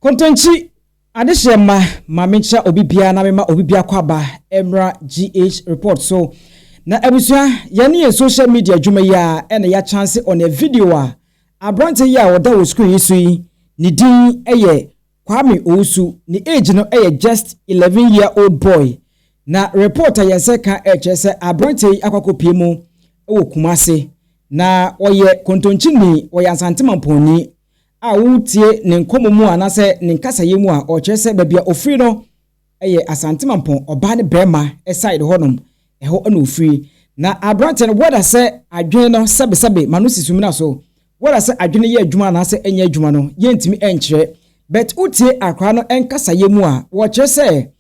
Kontonchi adeshema mamencha obibia na mema obibia kwaba Emra GH report so na abusua yani social media dwuma ya ena ya chance on a video a abrante ya oda wo screen yisu yi ni din eye Kwame Owusu ni age no eye just 11-year-old boy na reporter yeseka hse abrante akwakopie mu wo Kumasi na oye kontonchi ni oye Asante Mampong a wutie ne nkomomu anase ne nkasayemu a ochese babia ofiri no eye Asante Mampong Obaa ne Beema side honom eho ana ofiri na abrante no wada se adwen no sebe manu sisumina so wada se adwen ye adwuma anase enya adwuma no yentimi enkyere but utie akra no enkasayemu a wochese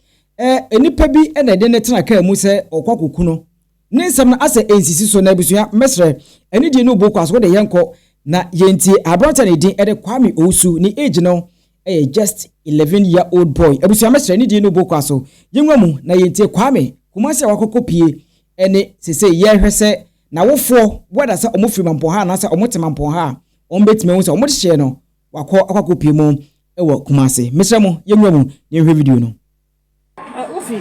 enipa bi ena de ne tena ka mu se okwakoku no ne nsam na ase ensisi so na abusua mesre eni die no boko aso de yenko na yenti abrante ne din ede Kwame Owusu ni age no just 11-year-old boy abusua mesre eni die no boko aso yenwa mu na yenti Kwame Kumasi wakokopie ene sese ye hwese na wofo wada se omofiri Mampong ha na se omote Mampong ha ombetime hu se omodehye no wakọ akokopie mu ewo Kumasi mesre mu yenwa mu ne hwe video no Ufi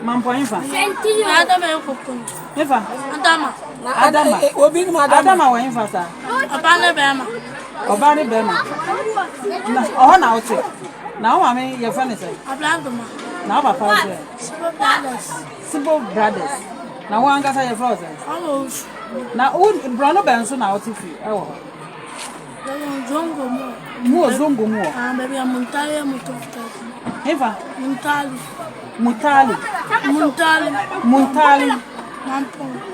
Mampong infa Adama yokokun infa Adama obi ni Adama wa infa sa Obaa ne Beema na oho na ote na o mame ye fa ne say Ablandoma na o papa say Sibo brothers na wo angasa ye fa say na o brono ben so na ote fi ewo zongo mo baby amuntali mutofuta infa Muntali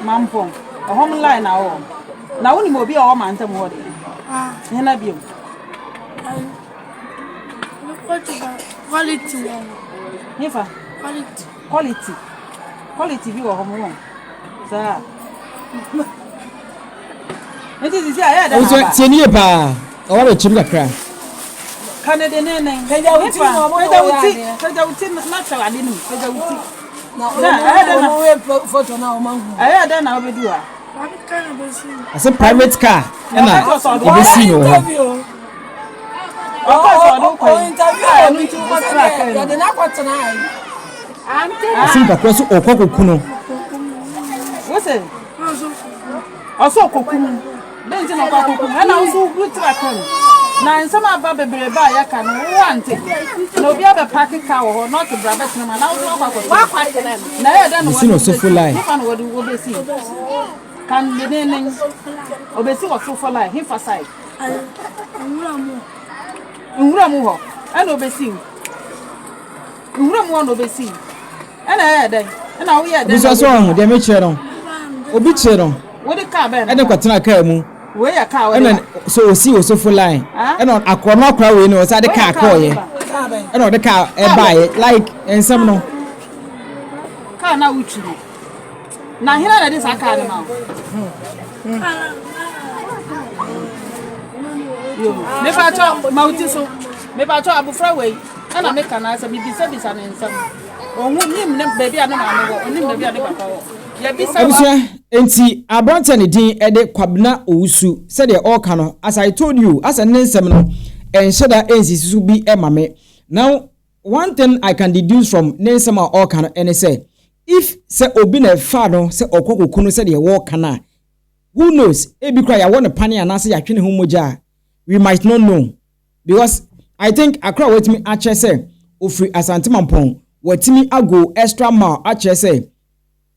Mampong home line na woni mo bi o ma ntem wo de hena bi quality nifa quality bi wo home won sa enti sisi aya da na tienie pa o wa chim kakra Canada nene kaja uti na chawa dinu kaja uti na we photo na o mangu aya da na obedu a as a private car na obesi no o interview mi tu ko track ya de na kwatena asin pa ko so okwakoku no wo se oso okoku den ti na okwakoku na usu blue track na nsama aba bebere ba ya ka no wante na obi aba parking car wo not brabet na na wo akwakoto na ya da no wo so full line fa no wo besi kan de nenen obesi wo so full line him side nwuramu ho ana obesi nwuramu no obesi ana ya da ana wo ya da so so ho de me chere obi chere wo de car be na kwatena car mu we ya car we so osi wo so full line eno akrono akra we no so de car call ye eno de car e buy like ensem no car na wuchiri na hira na de sa car na yo me fa to mauti so me ba to abufra we na me kana sa bibisa bisa na ensem ohun nim ne baby anu ma no onim baby anu papa wo ya bisa wa enti abrante ne din ede Kwabena Owusu said the all kano as I told you as an nsem no ensheda ensisisu bi emame. Now one thing I can deduce from nsem all kano and say if say obi na fa no say okwakoku no said the all kana who knows e bi kra ya won pane anase ya twene homoja we might not know because I think akra wetimi ache say ofri Asante Mampong wetimi ago extra mile ache say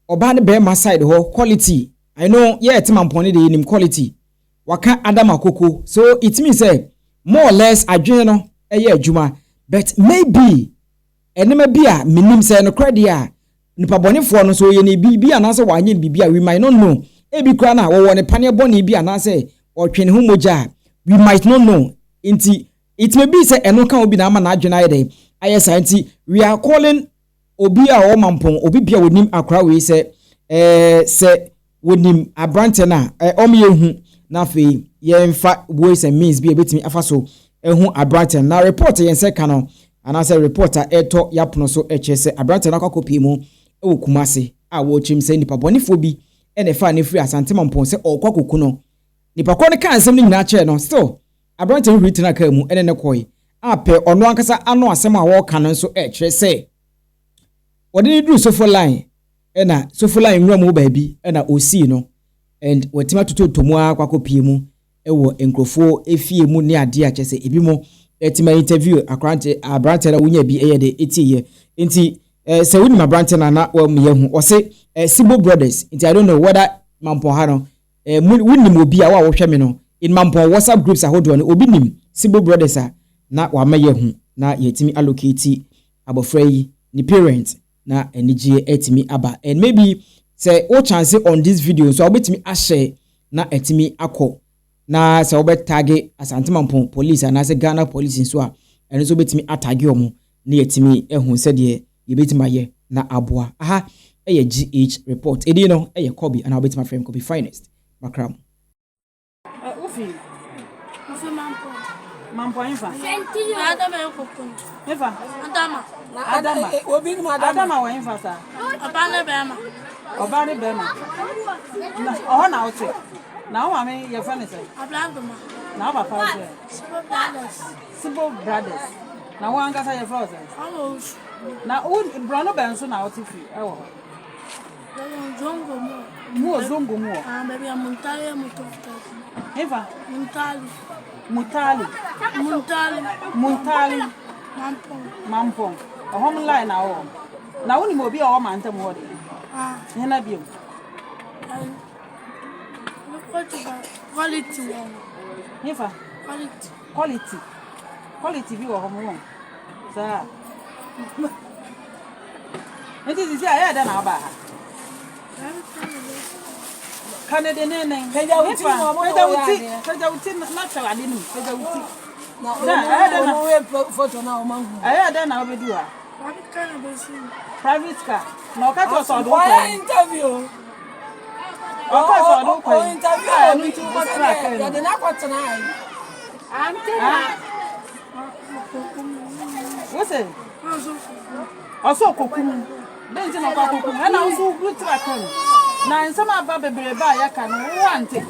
Obaa ne Beema side ho quality I know yeah Mampong de nim quality waka Adama Koko so it means say more or less adwene no eye adwuma but maybe enema bia minim say no credit a nipa bonefo no so ye ne bibia na say wanye bibia we might not know e bi kra na wo ne pane boni bia na say otwene ho moja we might not know inti it may be say eno kan obi na ama na adwene ayede ayesa inti we are calling obi a o Mampong obi bia wonim akra we se wonim abrante na omyehu na fe yemfa boys and means be betimi afaso ehu abrante na report yense kano anase reporter eto yapno so echese abrante na kwakopi mu e Kumasi a wo chim se nipa bonifo bi ene fa ne free Asante Mampong se okwakoku no nipa ko ne kan sem ni nyina che no still abrante hu tina ka mu ene ne koyi ape ono ankasa ano asem a wo kan nso kire se wode duru sofo line ena sofo line nwura mu baabi ena osi no and watima tototomu akwakopi mu ewo enkrofo efie mu ne ade a kyese ebi mo etima interview abrante na wunya bi eyede etiye enti se wuni abrante na wa mye hu ose Sibo brothers enti I don't know whether Mampong ha no wuni mo bi a wa wo hwe me no in Mampong WhatsApp groups ahodo no obi nim Sibo brothers a na wa maye hu na yetimi allocate abofra yi ni parents na enije etimi aba and maybe say o chance on this video so obetimi a share na etimi akọ na say obet tag Asante Mampong police and say Ghana police so a eno so betimi atag omo na yetimi ehun se de yebetimi aye na aboa aha eye GH report edi no eye Kobe and obetimi frame Kobe finest makram ufi Mampong infa Adama yokopun infa Adama obi ni Adama wa infa sa Obaa ne Beema na oho na ote na o mame ye fa ne say Ablandoma na papa say Sibo brothers na wo anga say ye fa say na o brono ben so na ote fi e wo Zongo mu zongo mu baby amuntali mutofuta eva Muntali Mampong oho m line na wo na woni mo bi o ma ntem ho de hena bi quality eva quality bi wo ho mo sa enti si aya da na ba ha Canada nene peja uti na chawade nu peja uti na we photo na o mangu aya da na obedu a private car na o ka to so do ko interview o ka so do ko interview a no ti ko track ya de na kwatena ai ante wose oso kokum benji na kwa kokum na oso group track na nsama aba bebere ba ya ka no wante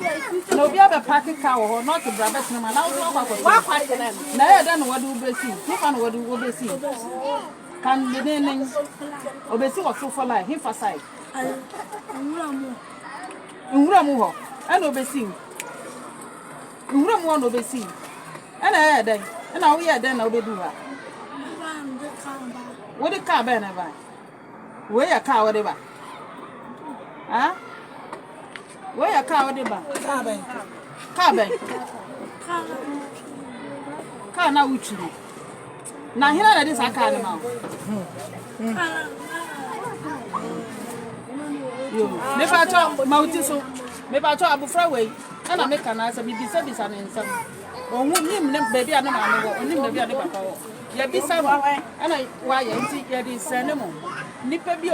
na obi aba park car wo not brabet na na wo kwa na ya da no wadu obesi hifa no wadu obesi kan de nene obesi wo so for life hifa side nwura mu ho ana obesi nwura mu no obesi ana ya da ana wo ya da na obedu ha wo de car ba na ba wo ya car wo de ba ah where your car de ba car na uchi na hina na this car na yo me fa to mauti so me ba to abufra we na me kana sa bibisa bisa na nsam ohun nim ne baby ana ma me wo onim baby ana papa wo ya bisa ana wa ya nti ya di sene mo nipa bi